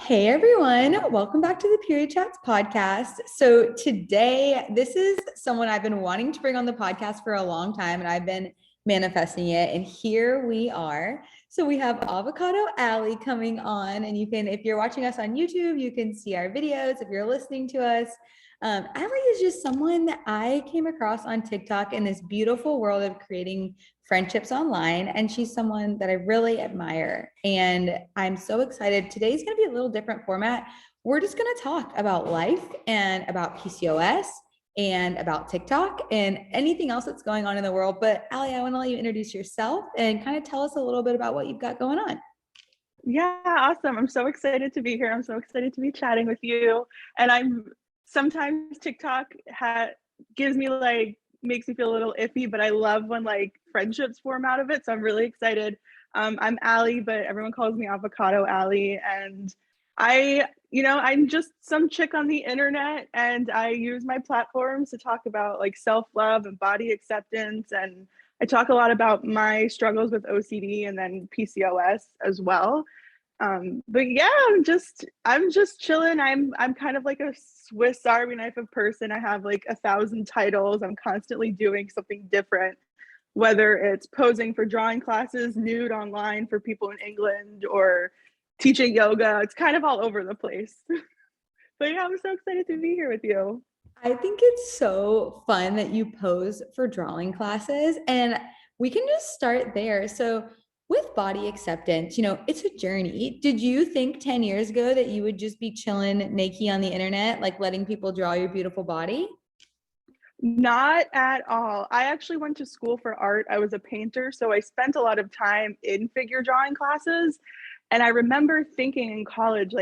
Hey everyone, welcome back to the Period Chats podcast. So today, this is someone I've been wanting to bring on the podcast for a long time, and I've been manifesting it. And here we are. So we have Avocado Aly coming on, and you can, if you're watching us on YouTube, you can see our videos. If you're listening to us, Aly is just someone that I came across on TikTok in this beautiful world of creating friendships online. And she's someone that I really admire. And I'm so excited. Today's going to be a little different format. We're just going to talk about life and about PCOS and about TikTok and anything else that's going on in the world. But Aly, I want to let you introduce yourself and kind of tell us a little bit about what you've got going on. Yeah, awesome. I'm so excited to be here. I'm so excited to be chatting with you. And I'm sometimes TikTok gives me makes me feel a little iffy, but I love when friendships form out of it. So I'm really excited. I'm Allie, but everyone calls me Avocado Allie. And I'm just some chick on the internet, and I use my platforms to talk about self-love and body acceptance. And I talk a lot about my struggles with OCD and then PCOS as well. But yeah, I'm just chilling. I'm kind of like a Swiss Army knife of person. I have 1,000 titles. I'm constantly doing something different, whether it's posing for drawing classes, nude online for people in England, or teaching yoga. It's kind of all over the place. But yeah, I'm so excited to be here with you. I think it's so fun that you pose for drawing classes, and we can just start there. So, with body acceptance, it's a journey. Did you think 10 years ago that you would just be chilling naked on the internet, like letting people draw your beautiful body? Not at all. I actually went to school for art. I was a painter, so I spent a lot of time in figure drawing classes. And I remember thinking in college,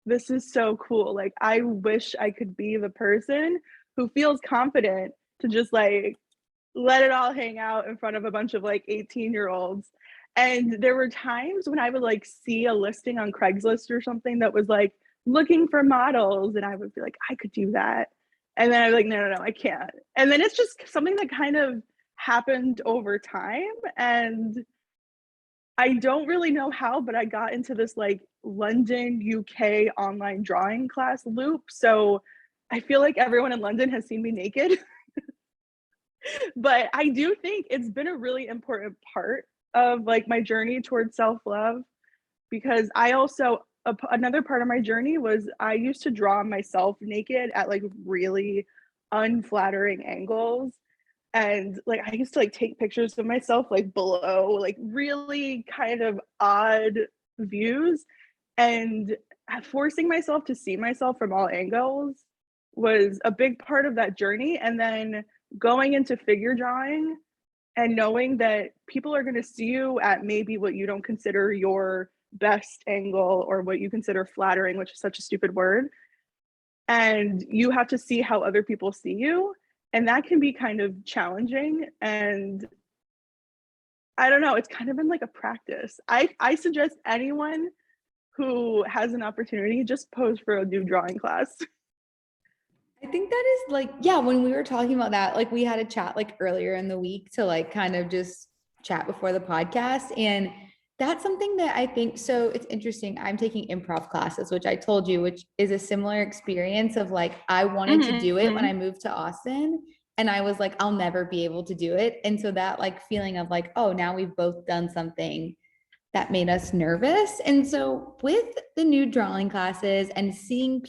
this is so cool. I wish I could be the person who feels confident to just let it all hang out in front of a bunch of 18-year-olds. And there were times when I would see a listing on Craigslist or something that was looking for models, and I would be like, I could do that. And then I'd be like, no, I can't. And then it's just something that kind of happened over time. And I don't really know how, but I got into this London, UK online drawing class loop. So I feel like everyone in London has seen me naked. But I do think it's been a really important part of my journey towards self-love, because I also another part of my journey was I used to draw myself naked at really unflattering angles. And I used to take pictures of myself below really kind of odd views, and forcing myself to see myself from all angles was a big part of that journey. And then going into figure drawing and knowing that people are going to see you at maybe what you don't consider your best angle, or what you consider flattering, which is such a stupid word. And you have to see how other people see you. And that can be kind of challenging. And I don't know, it's kind of been a practice. I suggest anyone who has an opportunity, just pose for a new drawing class. I think that is yeah, when we were talking about that, we had a chat earlier in the week to kind of just chat before the podcast. And that's something that I think, so it's interesting. I'm taking improv classes, which I told you, which is a similar experience of I wanted to do it when I moved to Austin. And I was I'll never be able to do it. And so that feeling of oh, now we've both done something that made us nervous. And so with the new drawing classes and seeing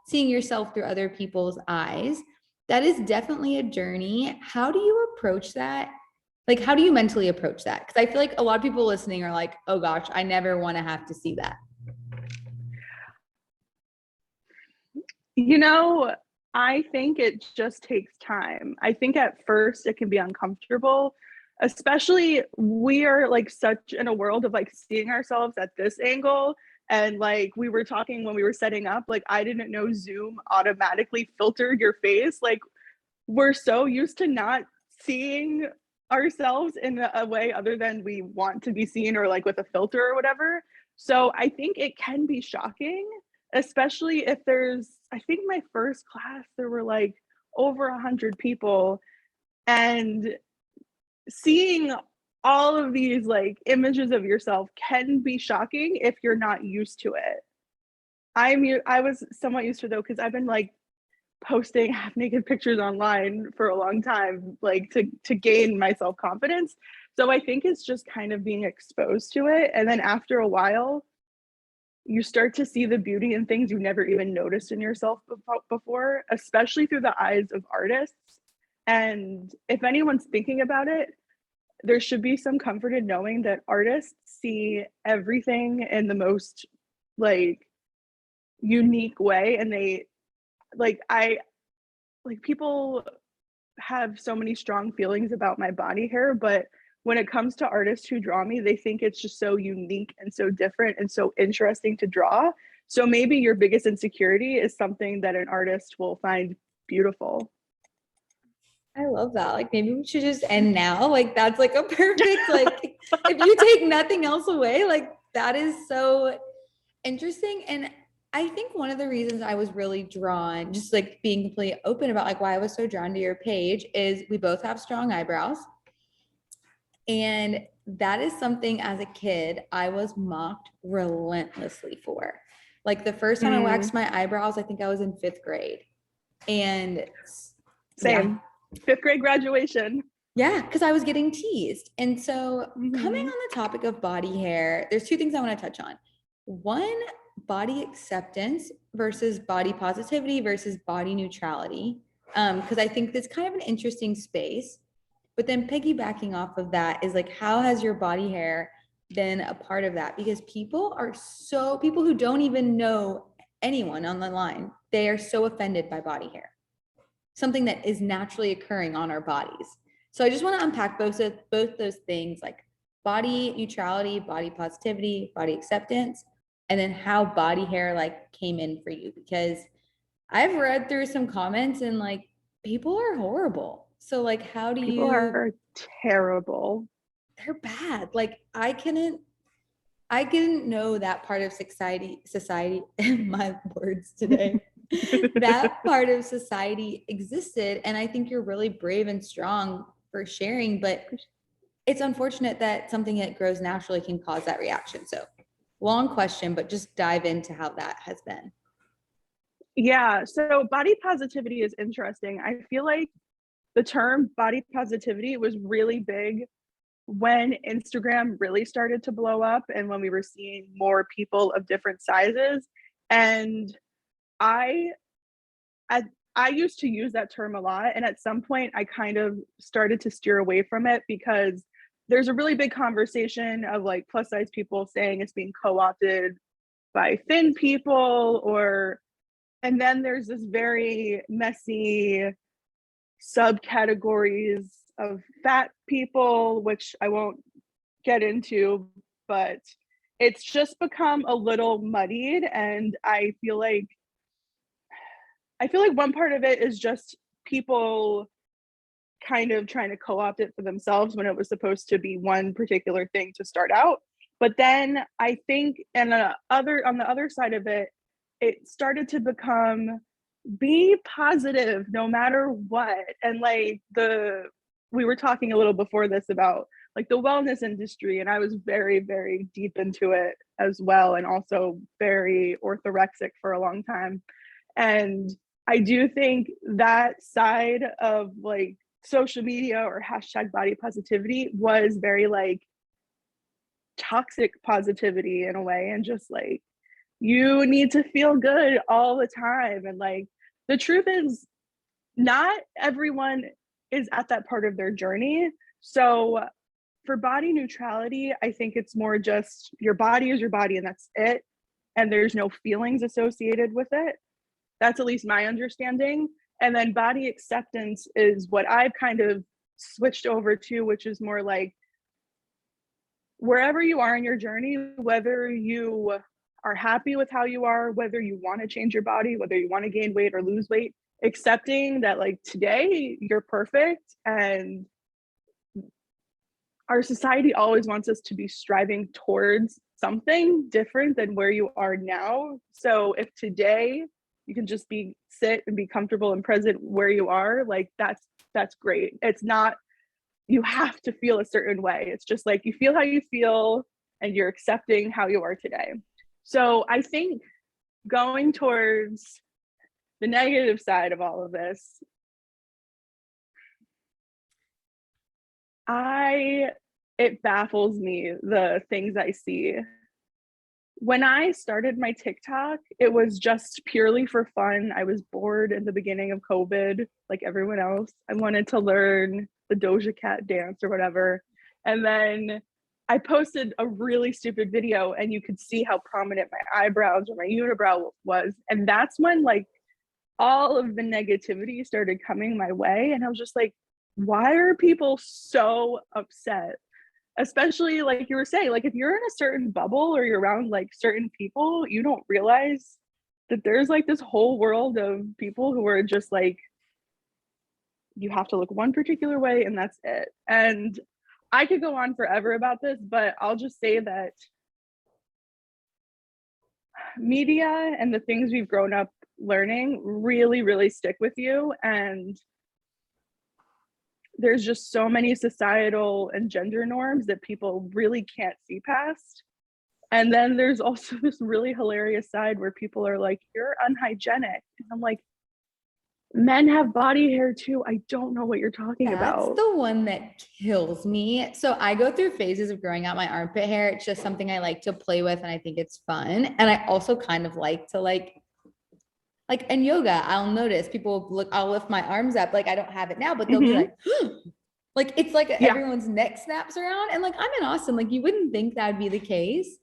yourself through other people's eyes, that is definitely a journey. How do you approach that? How do you mentally approach that? Because I feel like a lot of people listening are like, oh gosh, I never want to have to see that. I think it just takes time. I think at first it can be uncomfortable, especially we are such in a world of seeing ourselves at this angle. And we were talking when we were setting up, I didn't know Zoom automatically filtered your face. We're so used to not seeing ourselves in a way other than we want to be seen, or with a filter or whatever. So I think it can be shocking, especially if I think my first class, there were over 100 people, and seeing all of these images of yourself can be shocking if you're not used to it. I was somewhat used to, though, because I've been like posting half naked pictures online for a long time, like to gain my self-confidence. So I think it's just kind of being exposed to it. And then after a while, you start to see the beauty in things you never even noticed in yourself before, especially through the eyes of artists. And if anyone's thinking about it, there should be some comfort in knowing that artists see everything in the most like unique way. And they people have so many strong feelings about my body hair, but when it comes to artists who draw me, they think it's just so unique and so different and so interesting to draw. So maybe your biggest insecurity is something that an artist will find beautiful. I love that. Like maybe we should just end now. Like that's like a perfect, like if you take nothing else away, like that is so interesting. And I think one of the reasons I was really drawn, just like being completely open about like why I was so drawn to your page, is we both have strong eyebrows. And that is something as a kid I was mocked relentlessly for. Like the first time I waxed my eyebrows, I think I was in 5th grade. And same. Yeah. 5th grade graduation. Yeah, because I was getting teased. And so coming on the topic of body hair, there's 2 things I want to touch on. One, body acceptance versus body positivity versus body neutrality. Because I think that's kind of an interesting space. But then piggybacking off of that is like, how has your body hair been a part of that? Because people who don't even know anyone on the line, they are so offended by body hair, something that is naturally occurring on our bodies. So I just want to unpack both those things, like body neutrality, body positivity, body acceptance, and then how body hair like came in for you. Because I've read through some comments and like people are horrible. So like, how do people are terrible. They're bad. Like I didn't know that part of society, my words today, that part of society existed. And I think you're really brave and strong for sharing, but it's unfortunate that something that grows naturally can cause that reaction. So long question, but just dive into how that has been. Yeah. So body positivity is interesting. I feel like the term body positivity was really big when Instagram really started to blow up and when we were seeing more people of different sizes. And I used to use that term a lot. And at some point I kind of started to steer away from it because there's a really big conversation of like plus size people saying it's being co-opted by thin people, and then there's this very messy subcategories of fat people, which I won't get into, but it's just become a little muddied. And I feel like one part of it is just people kind of trying to co-opt it for themselves when it was supposed to be one particular thing to start out. But then I think, on the other side of it, it started to become be positive no matter what. And like we were talking a little before this about like the wellness industry, and I was very, very deep into it as well, and also very orthorexic for a long time. And I do think that side of like social media or hashtag body positivity was very like toxic positivity in a way, and just like you need to feel good all the time. And like the truth is not everyone is at that part of their journey. So for body neutrality, I think it's more just your body is your body and that's it, and there's no feelings associated with it. That's at least my understanding. And then body acceptance is what I've kind of switched over to, which is more like wherever you are in your journey, whether you are happy with how you are, whether you want to change your body, whether you want to gain weight or lose weight, accepting that like today you're perfect. And our society always wants us to be striving towards something different than where you are now. So if today you can just sit and be comfortable and present where you are, like that's great. It's not you have to feel a certain way. It's just like you feel how you feel and you're accepting how you are today. So I think going towards the negative side of all of this, it baffles me, the things I see. When I started my TikTok, it was just purely for fun. I was bored in the beginning of COVID, like everyone else. I wanted to learn the Doja Cat dance or whatever. And then I posted a really stupid video, and you could see how prominent my eyebrows or my unibrow was. And that's when like all of the negativity started coming my way. And I was just like, why are people so upset? Especially like you were saying, like if you're in a certain bubble or you're around like certain people, you don't realize that there's like this whole world of people who are just like, you have to look one particular way and that's it. And I could go on forever about this, but I'll just say that media and the things we've grown up learning really, really stick with you. And there's just so many societal and gender norms that people really can't see past. And then there's also this really hilarious side where people are like, you're unhygienic. And I'm like, men have body hair too. I don't know what you're talking about. That's the one that kills me. So I go through phases of growing out my armpit hair. It's just something I like to play with and I think it's fun. And I also kind of like to like in yoga, I'll notice people look, I'll lift my arms up. Like I don't have it now, but they'll be like, like, it's like everyone's neck snaps around. And like, I'm in Austin, like you wouldn't think that would be the case.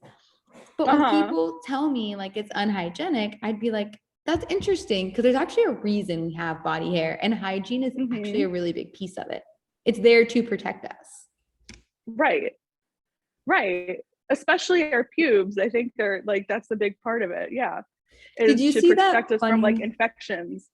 But when people tell me like it's unhygienic, I'd be like, that's interesting. Cause there's actually a reason we have body hair, and hygiene is actually a really big piece of it. It's there to protect us. Right. Especially our pubes. I think they're like, that's a big part of it. Yeah. Did you see that protect us from like infections?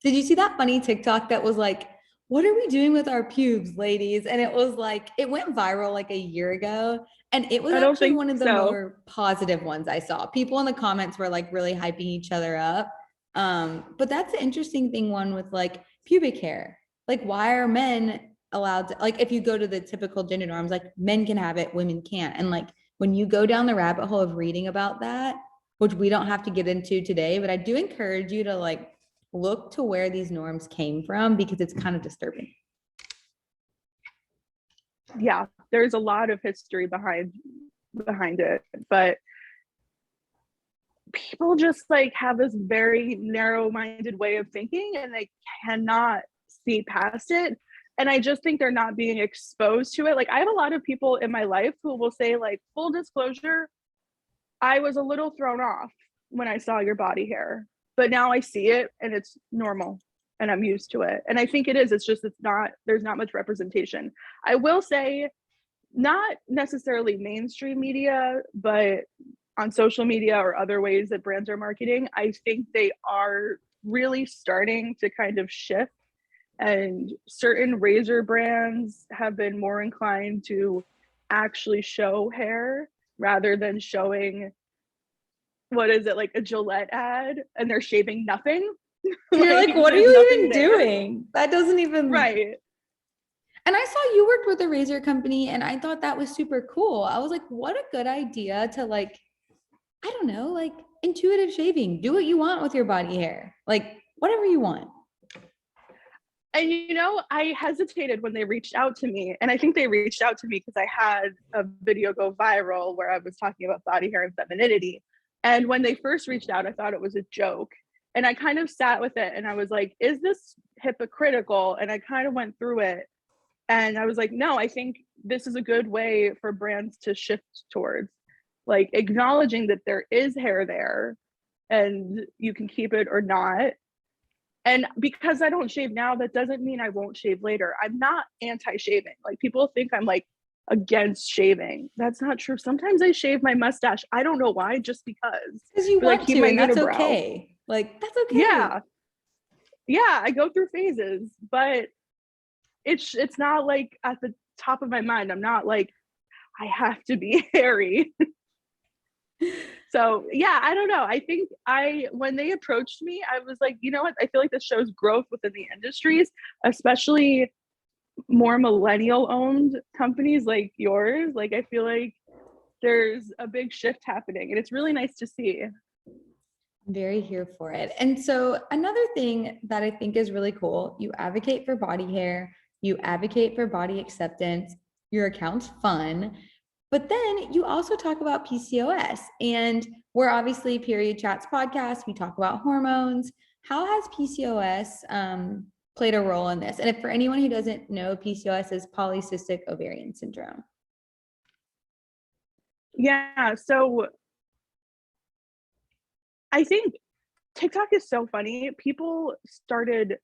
Did you see that funny TikTok that was like, what are we doing with our pubes, ladies? And it was like, it went viral like a year ago. And it was actually one of the more positive ones I saw. People in the comments were like really hyping each other up. But that's the interesting thing, one with like pubic hair. Like, why are men allowed to, like, if you go to the typical gender norms, like men can have it, women can't. And like, when you go down the rabbit hole of reading about that, which we don't have to get into today, but I do encourage you to like look to where these norms came from, because it's kind of disturbing. Yeah, there's a lot of history behind it, but people just like have this very narrow-minded way of thinking, and they cannot see past it. And I just think they're not being exposed to it. Like I have a lot of people in my life who will say, like, full disclosure, I was a little thrown off when I saw your body hair, but now I see it and it's normal and I'm used to it. And I think it is, it's just, there's not much representation. I will say, not necessarily mainstream media, but on social media or other ways that brands are marketing, I think they are really starting to kind of shift. And certain razor brands have been more inclined to actually show hair rather than showing, what is it, like a Gillette ad and they're shaving nothing. You're like, what are you even doing? That doesn't even. Right. And I saw you worked with a razor company, and I thought that was super cool. I was like, what a good idea to like, I don't know, like intuitive shaving. Do what you want with your body hair. Like whatever you want. And you know, I hesitated when they reached out to me. And I think they reached out to me because I had a video go viral where I was talking about body hair and femininity. And when they first reached out, I thought it was a joke. And I kind of sat with it and I was like, is this hypocritical? And I kind of went through it. And I was like, no, I think this is a good way for brands to shift towards, like, acknowledging that there is hair there and you can keep it or not. And because I don't shave now, that doesn't mean I won't shave later. I'm not anti-shaving. Like, people think I'm like against shaving. That's not true. Sometimes I shave my mustache. I don't know why, just because. Because you want to, and that's okay. Like, that's okay. Yeah, I go through phases, but it's not like at the top of my mind. I'm not like, I have to be hairy. So yeah, I don't know. I think when they approached me, I was like, you know what? I feel like this shows growth within the industries, especially more millennial owned companies like yours. Like, I feel like there's a big shift happening and it's really nice to see. Very here for it. And so another thing that I think is really cool, you advocate for body hair, you advocate for body acceptance, your account's fun, but then you also talk about PCOS. And we're obviously Period Chats podcast. We talk about hormones. How has PCOS played a role in this? And if for anyone who doesn't know, PCOS is polycystic ovarian syndrome. Yeah, so I think TikTok is so funny. People started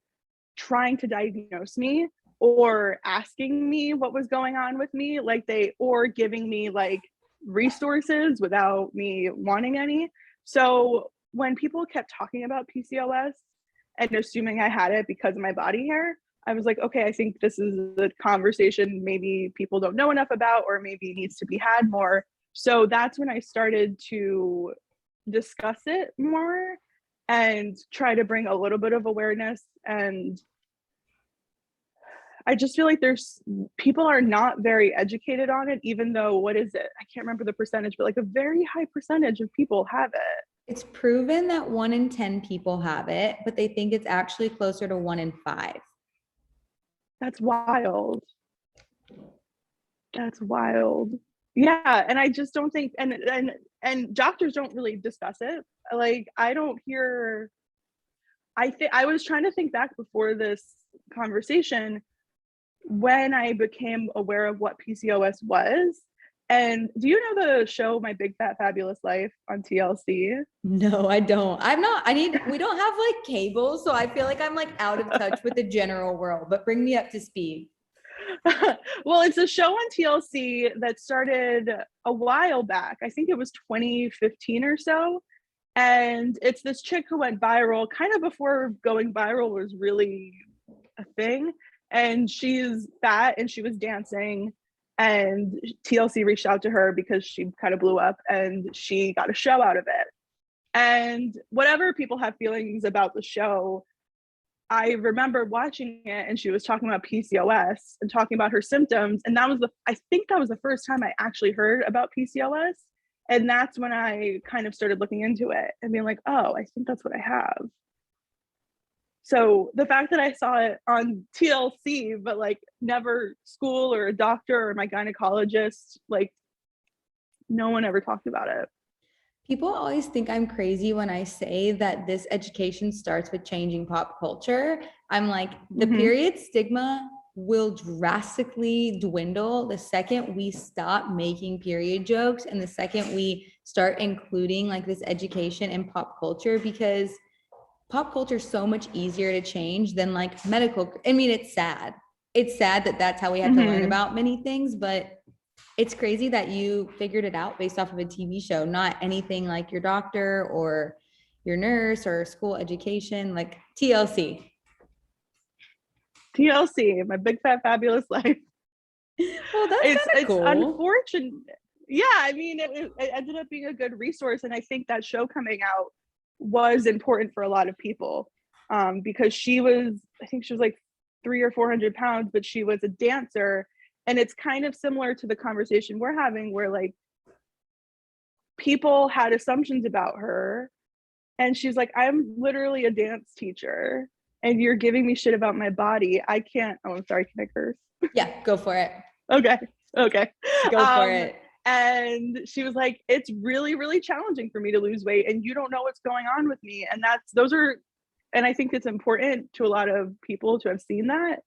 trying to diagnose me or asking me what was going on with me, or giving me like resources without me wanting any. So when people kept talking about PCOS and assuming I had it because of my body hair, I was like, okay, I think this is a conversation maybe people don't know enough about, or maybe needs to be had more. So that's when I started to discuss it more and try to bring a little bit of awareness. And I just feel like people are not very educated on it, even though, what is it? I can't remember the percentage, but like a very high percentage of people have it. It's proven that 1 in 10 people have it, but they think it's actually closer to 1 in 5. That's wild. That's wild. Yeah, and I just don't think, and doctors don't really discuss it. Like, I don't hear. I was trying to think back before this conversation when I became aware of what PCOS was. And do you know the show My Big Fat Fabulous Life on TLC? No, I don't. We don't have like cable, so I feel like I'm like out of touch with the general world, but bring me up to speed. Well, it's a show on TLC that started a while back. I think it was 2015 or so. And it's this chick who went viral kind of before going viral was really a thing. And she's fat and she was dancing. And TLC reached out to her because she kind of blew up and she got a show out of it. And whatever people have feelings about the show, I remember watching it and she was talking about PCOS and talking about her symptoms. And I think that was the first time I actually heard about PCOS. And that's when I kind of started looking into it and being like, oh, I think that's what I have. So the fact that I saw it on TLC, but like never school or a doctor or my gynecologist, like no one ever talked about it. People always think I'm crazy when I say that this education starts with changing pop culture. I'm like, the period stigma will drastically dwindle the second we stop making period jokes and the second we start including like this education in pop culture, because pop culture is so much easier to change than like medical. I mean, it's sad. It's sad that that's how we have to learn about many things, but it's crazy that you figured it out based off of a TV show, not anything like your doctor or your nurse or school education, like TLC. TLC, My Big Fat Fabulous Life. Well, that's it's cool. Unfortunate. Yeah, I mean, it ended up being a good resource. And I think that show coming out was important for a lot of people, because I think she was like 300 or 400 pounds, but she was a dancer. And it's kind of similar to the conversation we're having where like people had assumptions about her. And she's like, I'm literally a dance teacher and you're giving me shit about my body. I can't, oh, I'm sorry, can I curse? Yeah, go for it. Okay. Go for it. And she was like, it's really, really challenging for me to lose weight and you don't know what's going on with me. And and I think it's important to a lot of people to have seen that.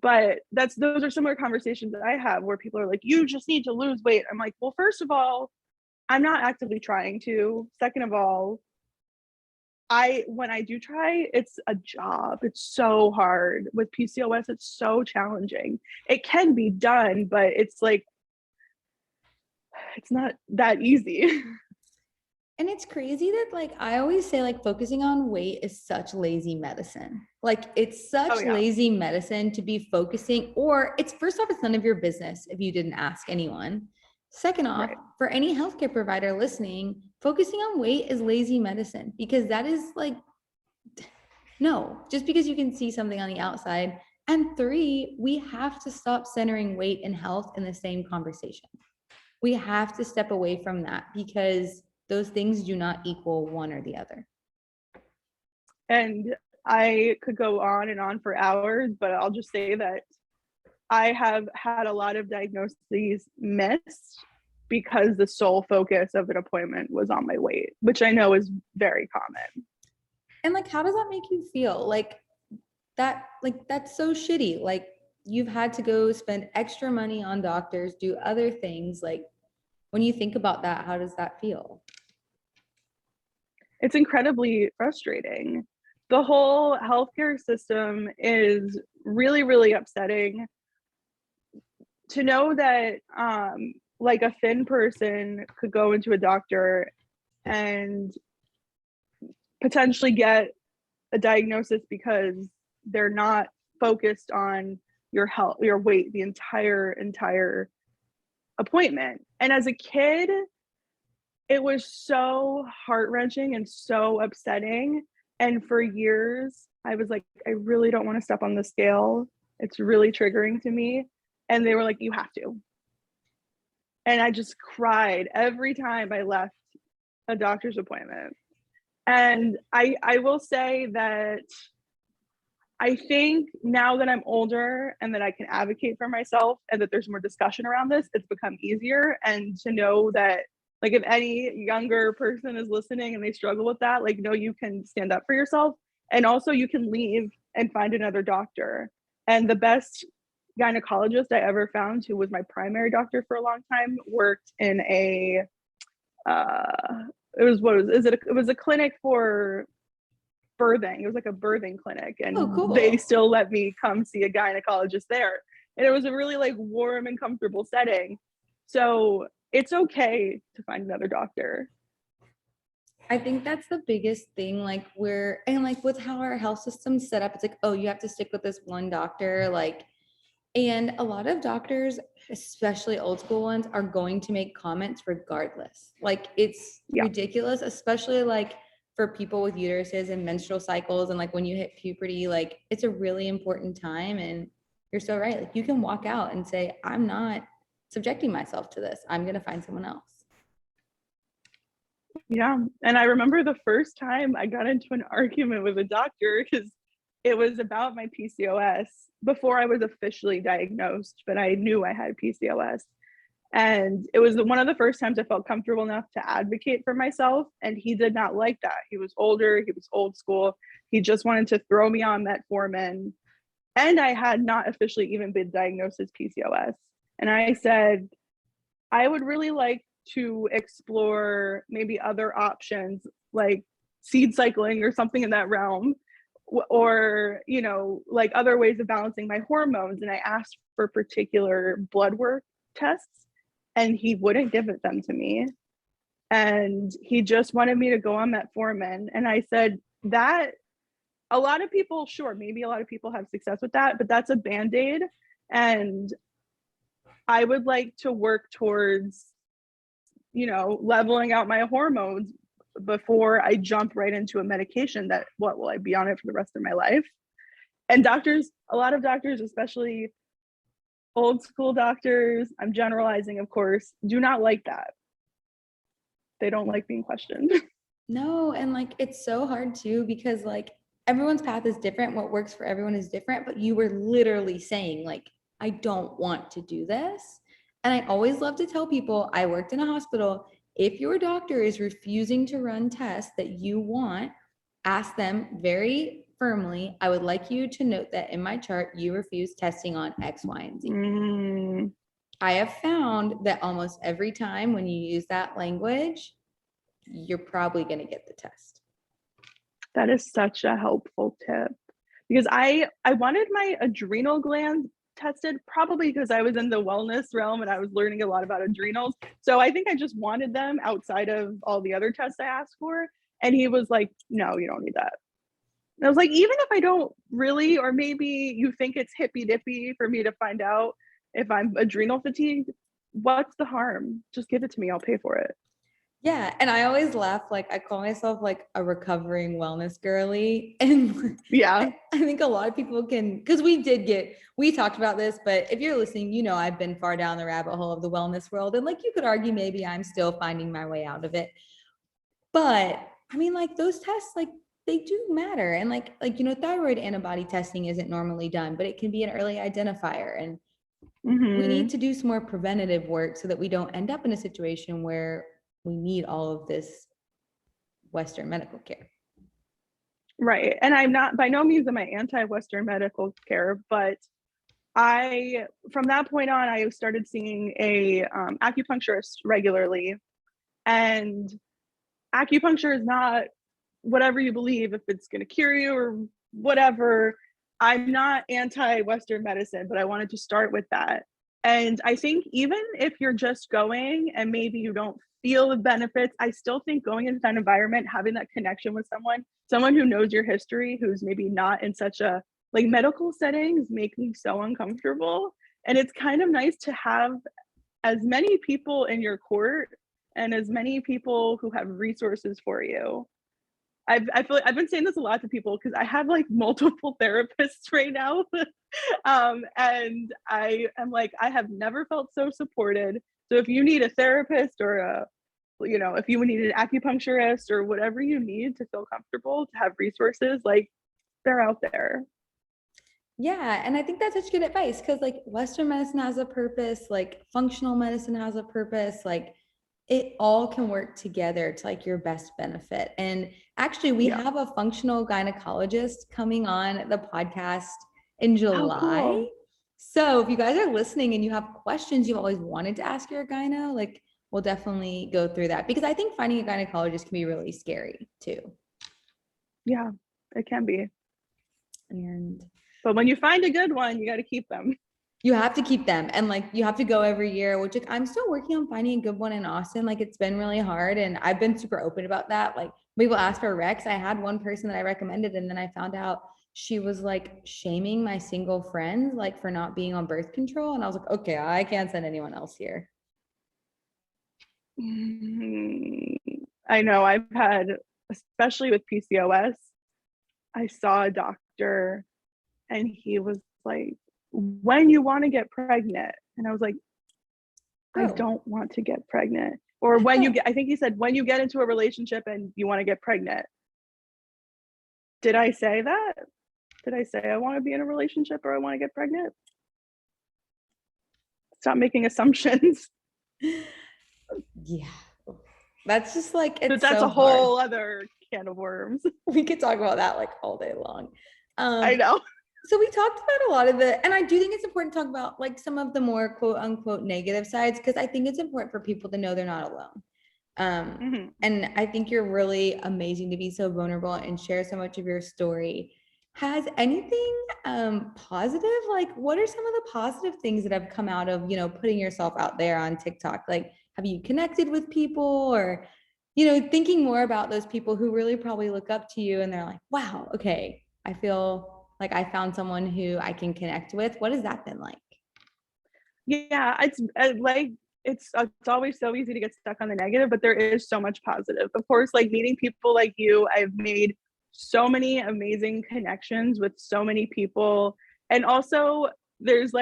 But those are similar conversations that I have where people are like, you just need to lose weight. I'm like, well, first of all, I'm not actively trying to. Second of all, when I do try, it's a job. It's so hard with PCOS. It's so challenging. It can be done, but it's like, it's not that easy. And it's crazy that like, I always say like focusing on weight is such lazy medicine. Like it's such lazy medicine to be focusing, or it's first off, it's none of your business if you didn't ask anyone. Second off, for any healthcare provider listening, focusing on weight is lazy medicine, because that is like, no, just because you can see something on the outside. And 3, we have to stop centering weight and health in the same conversation. We have to step away from that, because those things do not equal one or the other. And I could go on and on for hours, but I'll just say that I have had a lot of diagnoses missed because the sole focus of an appointment was on my weight, which I know is very common. And like, how does that make you feel? Like that's so shitty. Like, you've had to go spend extra money on doctors, do other things. Like, when you think about that, how does that feel? It's incredibly frustrating. The whole healthcare system is really, really upsetting. To know that like a thin person could go into a doctor and potentially get a diagnosis because they're not focused on your health, your weight, the entire appointment. And as a kid, it was so heart-wrenching and so upsetting. And for years, I was like, I really don't want to step on the scale. It's really triggering to me. And they were like, you have to. And I just cried every time I left a doctor's appointment. And I will say that I think now that I'm older and that I can advocate for myself and that there's more discussion around this, it's become easier. And to know that, like, if any younger person is listening and they struggle with that, like, no, you can stand up for yourself. And also you can leave and find another doctor. And the best gynecologist I ever found, who was my primary doctor for a long time, worked in a, it was a clinic for birthing. It was like a birthing clinic, and cool. They still let me come see a gynecologist there. And it was a really like warm and comfortable setting. So it's okay to find another doctor. I think that's the biggest thing. Like, and like with how our health system's set up, it's like, oh, you have to stick with this one doctor. Like, and a lot of doctors, especially old school ones, are going to make comments regardless. Like, it's ridiculous, especially like for people with uteruses and menstrual cycles. And like when you hit puberty, like it's a really important time. And you're so right. Like, you can walk out and say, I'm not subjecting myself to this. I'm going to find someone else. Yeah. And I remember the first time I got into an argument with a doctor because it was about my PCOS before I was officially diagnosed, but I knew I had PCOS. And it was one of the first times I felt comfortable enough to advocate for myself. And he did not like that. He was older, he was old school. He just wanted to throw me on metformin. And I had not officially even been diagnosed as PCOS. And I said, I would really like to explore maybe other options like seed cycling or something in that realm, or, you know, like other ways of balancing my hormones. And I asked for particular blood work tests, and he wouldn't give them to me. And he just wanted me to go on metformin. And I said that a lot of people, sure, maybe a lot of people have success with that, but that's a Band-Aid. And I would like to work towards, you know, leveling out my hormones before I jump right into a medication that, what will I be on it for the rest of my life? And doctors, a lot of doctors, especially old school doctors, I'm generalizing, of course, do not like that. They don't like being questioned. No, and like it's so hard too, because like everyone's path is different. What works for everyone is different, but you were literally saying like, I don't want to do this. And I always love to tell people, I worked in a hospital. If your doctor is refusing to run tests that you want, ask them very firmly, I would like you to note that in my chart, you refuse testing on X, Y, and Z. I have found that almost every time when you use that language, you're probably going to get the test. That is such a helpful tip, because I wanted my adrenal glands tested, probably because I was in the wellness realm and I was learning a lot about adrenals. So I think I just wanted them outside of all the other tests I asked for. And he was like, no, you don't need that. And I was like, even if I don't really, or maybe you think it's hippy dippy for me to find out if I'm adrenal fatigued, what's the harm? Just give it to me. I'll pay for it. Yeah. And I always laugh, like I call myself like a recovering wellness girly. And yeah, I think a lot of people can, because we talked about this, but if you're listening, you know, I've been far down the rabbit hole of the wellness world. And like you could argue maybe I'm still finding my way out of it. But I mean, like those tests, like they do matter. And thyroid antibody testing isn't normally done, but it can be an early identifier. And we need to do some more preventative work so that we don't end up in a situation where we need all of this Western medical care. Right. And I'm not, by no means am I anti-Western medical care, but from that point on, I started seeing a acupuncturist regularly. And acupuncture is not whatever you believe, if it's going to cure you or whatever. I'm not anti-Western medicine, but I wanted to start with that. And I think even if you're just going and maybe you don't feel the benefits, I still think going into that environment, having that connection with someone who knows your history, who's maybe not in such a like medical settings, make me so uncomfortable. And it's kind of nice to have as many people in your court and as many people who have resources for you. I feel like I've been saying this a lot to people because I have like multiple therapists right now. And I am like, I have never felt so supported. So if you need a therapist or if you need an acupuncturist or whatever you need to feel comfortable, to have resources, like they're out there. Yeah. And I think that's such good advice because like Western medicine has a purpose, like functional medicine has a purpose, like it all can work together to like your best benefit. And actually we have a functional gynecologist coming on the podcast in July. Oh, cool. So if you guys are listening and you have questions you've always wanted to ask your gyno, like we'll definitely go through that because I think finding a gynecologist can be really scary too. Yeah, it can be. But when you find a good one, you got to keep them. You have to keep them. And like, you have to go every year, which like, I'm still working on finding a good one in Austin. Like it's been really hard. And I've been super open about that. Like people ask for recs. I had one person that I recommended. And then I found out she was like shaming my single friends, like for not being on birth control. And I was like, okay, I can't send anyone else here. I know I've had, especially with PCOS, I saw a doctor and he was like, when you want to get pregnant. And I was like, I don't want to get pregnant. Or I think he said, when you get into a relationship and you want to get pregnant. Did I say that? Did I say I want to be in a relationship or I want to get pregnant? Stop making assumptions. Yeah. That's just like, but that's so a whole other can of worms. We could talk about that like all day long. I know. So we talked about a lot of and I do think it's important to talk about like some of the more quote unquote negative sides, because I think it's important for people to know they're not alone. And I think you're really amazing to be so vulnerable and share so much of your story. Has anything positive, like what are some of the positive things that have come out of, putting yourself out there on TikTok? Like, have you connected with people or, thinking more about those people who really probably look up to you and they're like, wow, okay, I feel like I found someone who I can connect with. What has that been like? Yeah, it's like, it's always so easy to get stuck on the negative, but there is so much positive. Of course, like meeting people like you, I've made so many amazing connections with so many people. And also there is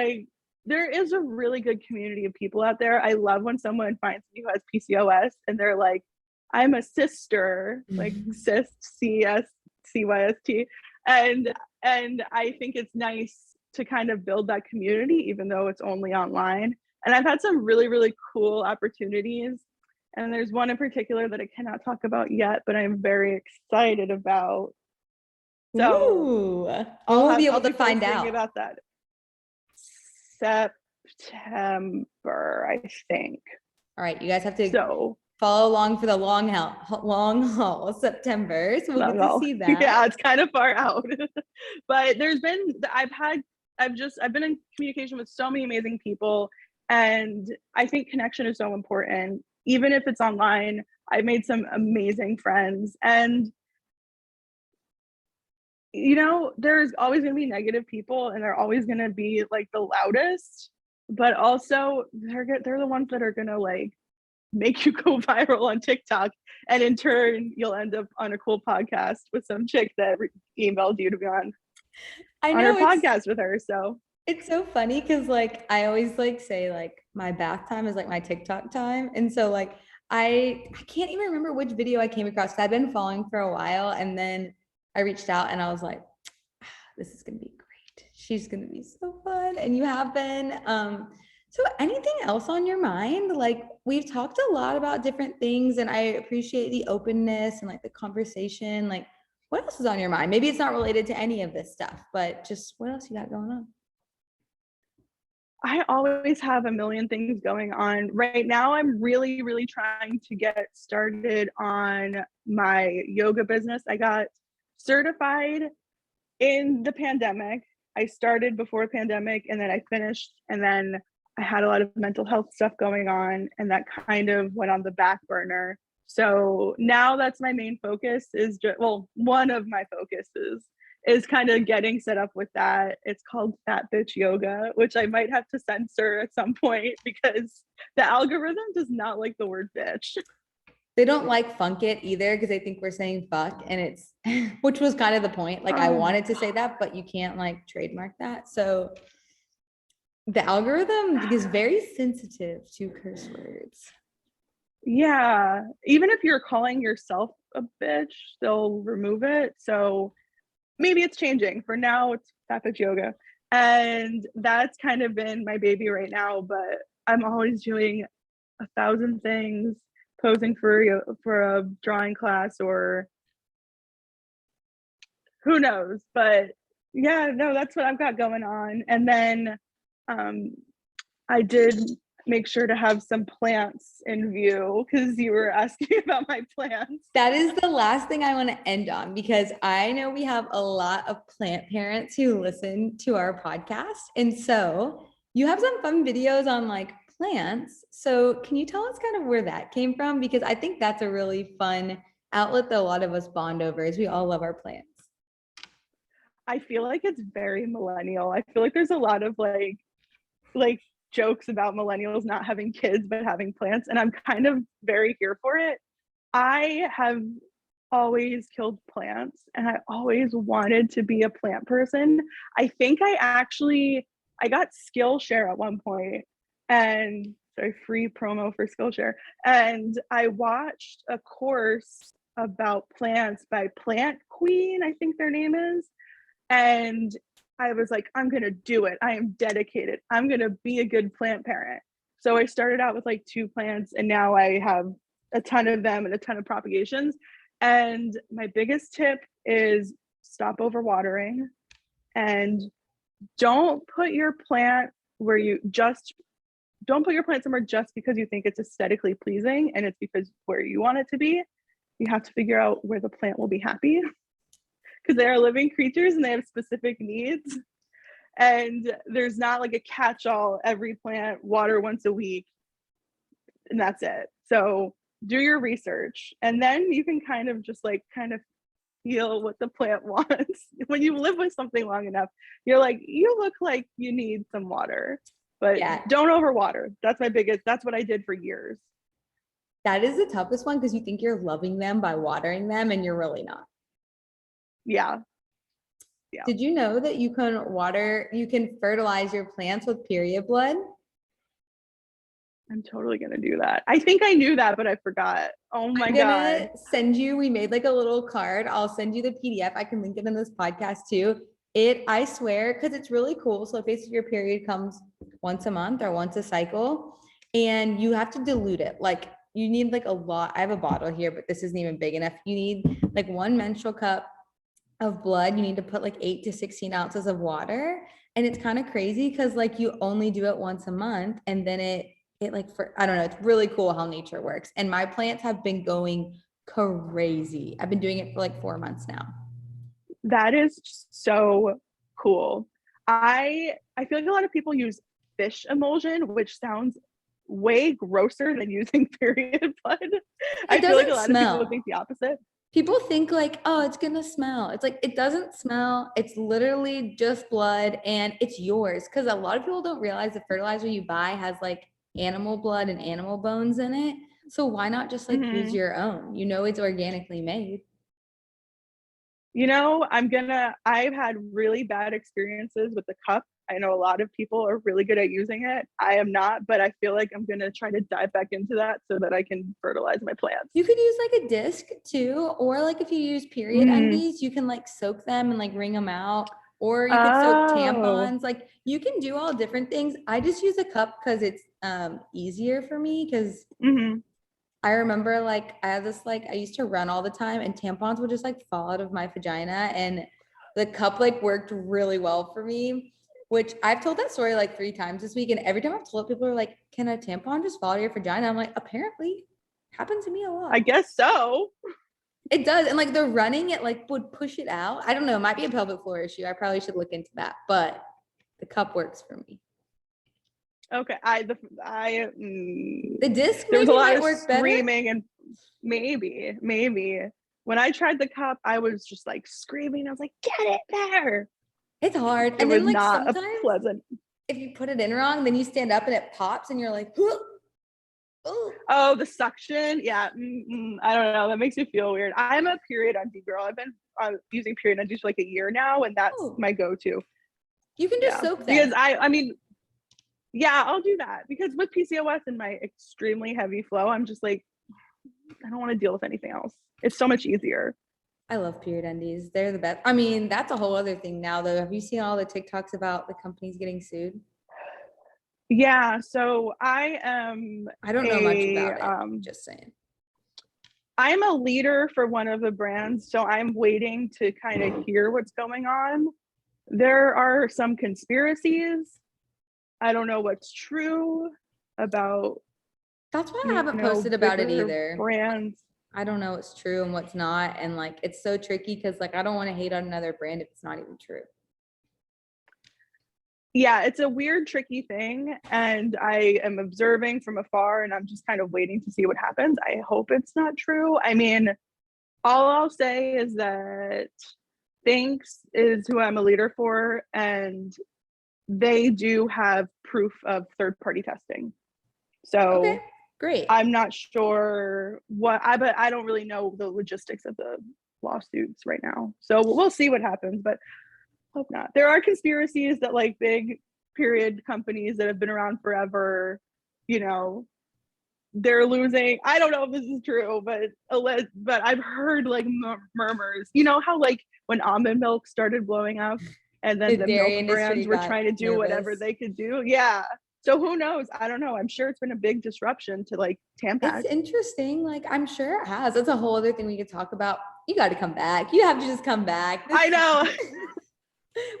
a really good community of people out there. I love when someone finds me who has PCOS and they're like, I'm a sister, like cis, CYST. And I think it's nice to kind of build that community, even though it's only online. And I've had some really, really cool opportunities. And there's one in particular that I cannot talk about yet, but I'm very excited about. So I'll be able to find out about that. September, I think. All right, you guys have to follow along for the long haul September. So we'll get to see that. Yeah, it's kind of far out. But I've been in communication with so many amazing people. And I think connection is so important. Even if it's online, I've made some amazing friends. And, there's always going to be negative people and they're always going to be like the loudest, but also they're the ones that are going to like make you go viral on TikTok. And in turn, you'll end up on a cool podcast with some chick that emailed you to be on her podcast with her. So it's so funny because like I always like say like my bath time is like my TikTok time. And so like I can't even remember which video I came across. I've been following for a while, and then I reached out and I was like, this is gonna be great. She's gonna be so fun, and you have been. So anything else on your mind? Like, we've talked a lot about different things, and I appreciate the openness and like the conversation. Like, what else is on your mind? Maybe it's not related to any of this stuff, but just what else you got going on? I always have a million things going on. Right now, I'm really, really trying to get started on my yoga business. I got certified in the pandemic. I started before the pandemic and then I finished, and then I had a lot of mental health stuff going on, and that kind of went on the back burner. So now that's my main focus, is just, well, one of my focuses is kind of getting set up with that. It's called Fat Bitch Yoga, which I might have to censor at some point because the algorithm does not like the word bitch. They don't like funk it either because they think we're saying fuck, and it's which was kind of the point. Like, I Oh, wanted to say that, but you can't like trademark that. So the algorithm is very sensitive to curse words. yeah. Even if you're calling yourself a bitch, they'll remove it. So maybe it's changing. For now, it's Fat Bitch Yoga. And that's kind of been my baby right now. But I'm always doing 1,000 things, posing for a drawing class, or who knows. But yeah, no, that's what I've got going on. And then I did make sure to have some plants in view because you were asking about my plants. That is the last thing I want to end on, because I know we have a lot of plant parents who listen to our podcast. And so you have some fun videos on like plants. So can you tell us kind of where that came from? Because I think that's a really fun outlet that a lot of us bond over, is we all love our plants. I feel like it's very millennial. I feel like there's a lot of like jokes about millennials not having kids but having plants, and I'm kind of very here for it. I have always killed plants and I always wanted to be a plant person. I think I got Skillshare at one point, and sorry, free promo for Skillshare. And I watched a course about plants by Plant Queen, I think their name is. And I was like, I'm going to do it. I am dedicated. I'm going to be a good plant parent. So I started out with like 2 plants, and now I have a ton of them and a ton of propagations. And my biggest tip is stop overwatering, and don't put your plant where you just don't put your plant somewhere just because you think it's aesthetically pleasing and it's because where you want it to be. You have to figure out where the plant will be happy, because they are living creatures and they have specific needs. And there's not like a catch-all, every plant water once a week and that's it. So do your research, and then you can kind of feel what the plant wants. When you live with something long enough, you're like, you look like you need some water, but Yeah, don't overwater. That's what I did for years. that is the toughest one, because you think you're loving them by watering them and you're really not. Yeah. Did you know that you can fertilize your plants with period blood? I'm totally gonna do that. I think I knew that, but I forgot. Oh my I'm God. gonna send you, we made like a little card. I'll send you the PDF. I can link it in this podcast too. I swear, because it's really cool. So basically your period comes once a month or once a cycle, and you have to dilute it. Like, you need like a lot. I have a bottle here, but this isn't even big enough. You need like 1 menstrual cup of blood. You need to put like 8 to 16 ounces of water. And it's kind of crazy because like you only do it once a month, and then it like, for, I don't know, it's really cool how nature works. And my plants have been going crazy. I've been doing it for like 4 months now. That is so cool. I feel like a lot of people use fish emulsion, which sounds way grosser than using period blood. I feel like Doesn't a lot of people would smell. think the opposite. People think like, oh, it's gonna smell. It's like, it doesn't smell. It's literally just blood, and it's yours. Because a lot of people don't realize the fertilizer you buy has like animal blood and animal bones in it. So why not just like use Mhm. your own? You know, it's organically made. You know, I've had really bad experiences with the cup I know a lot of people are really good at using it. I am not, but I feel like I'm going to try to dive back into that so that I can fertilize my plants. You could use like a disc too, or like if you use period undies, you can like soak them and like wring them out, or you could soak tampons. Like you can do all different things. I just use a cup because it's easier for me because I remember like I had this like I used to run all the time and tampons would just like fall out of my vagina, and the cup like worked really well for me, which I've told that story like 3 times this week, and every time I've told it, people are like, can a tampon just fall out of your vagina? I'm like, apparently happens to me a lot. I guess so. It does. And like the running, it like would push it out. I don't know. It might be a pelvic floor issue. I probably should look into that, but the cup works for me. Okay. The disc there was a lot of screaming and maybe when I tried the cup, I was just like screaming. I was like, get it there. It's hard. It was like not sometimes pleasant. If you put it in wrong, then you stand up and it pops and you're like, oh, the suction. Yeah. I don't know. That makes me feel weird. I'm a period undie girl. I've been using period undies for like a year now, and that's my go-to. You can just soak them. Because I mean, yeah, I'll do that because with PCOS and my extremely heavy flow, I'm just like, I don't want to deal with anything else. It's so much easier. I love period undies. They're the best. I mean, that's a whole other thing now though. Have you seen all the TikToks about the companies getting sued? Yeah, so I don't know much about it. Just saying. I'm a leader for one of the brands, so I'm waiting to kind of hear what's going on. There are some conspiracies. I don't know what's true about. That's why I haven't posted about it either. Brands. I don't know what's true and what's not, and like it's so tricky because like I don't want to hate on another brand if it's not even true. Yeah, it's a weird, tricky thing, and I am observing from afar, and I'm just kind of waiting to see what happens. I hope it's not true. I mean, all I'll say is that Thanks is who I'm a leader for, and they do have proof of third-party testing. So okay, great. I'm not sure but I don't really know the logistics of the lawsuits right now. So we'll see what happens, but hope not. There are conspiracies that like big period companies that have been around forever, you know, they're losing. I don't know if this is true, but I've heard like murmurs. You know how like when almond milk started blowing up and then the milk brands were trying to do whatever they could do. Yeah. So who knows? I don't know. I'm sure it's been a big disruption to like Tampax. It's interesting. Like I'm sure it has. That's a whole other thing we could talk about. You got to come back. You have to just come back. I know.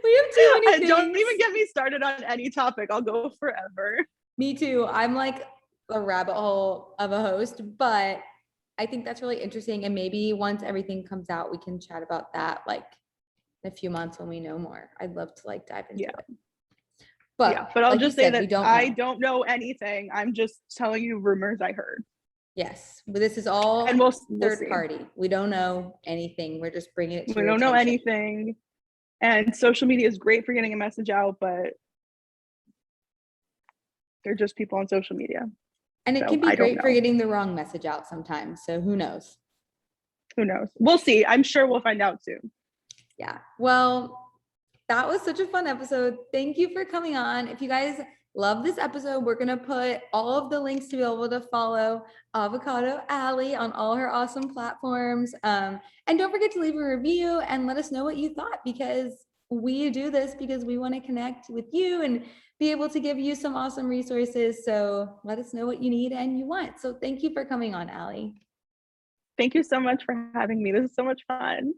We have too many things. Don't even get me started on any topic. I'll go forever. Me too. I'm like a rabbit hole of a host, but I think that's really interesting. And maybe once everything comes out, we can chat about that like in a few months when we know more. I'd love to like dive into it. But I'll like just say that I don't know anything. I'm just telling you rumors I heard. Yes, but this is all and we'll third party. We don't know anything. We're just bringing it to We don't know anything. And social media is great for getting a message out, but they're just people on social media. And it can be great for getting the wrong message out sometimes. So who knows? Who knows? We'll see. I'm sure we'll find out soon. Yeah. Well, that was such a fun episode. Thank you for coming on. If you guys love this episode, we're going to put all of the links to be able to follow Avocado Aly on all her awesome platforms. And don't forget to leave a review and let us know what you thought, because we do this because we want to connect with you and be able to give you some awesome resources. So let us know what you need and you want. So thank you for coming on, Aly. Thank you so much for having me. This is so much fun.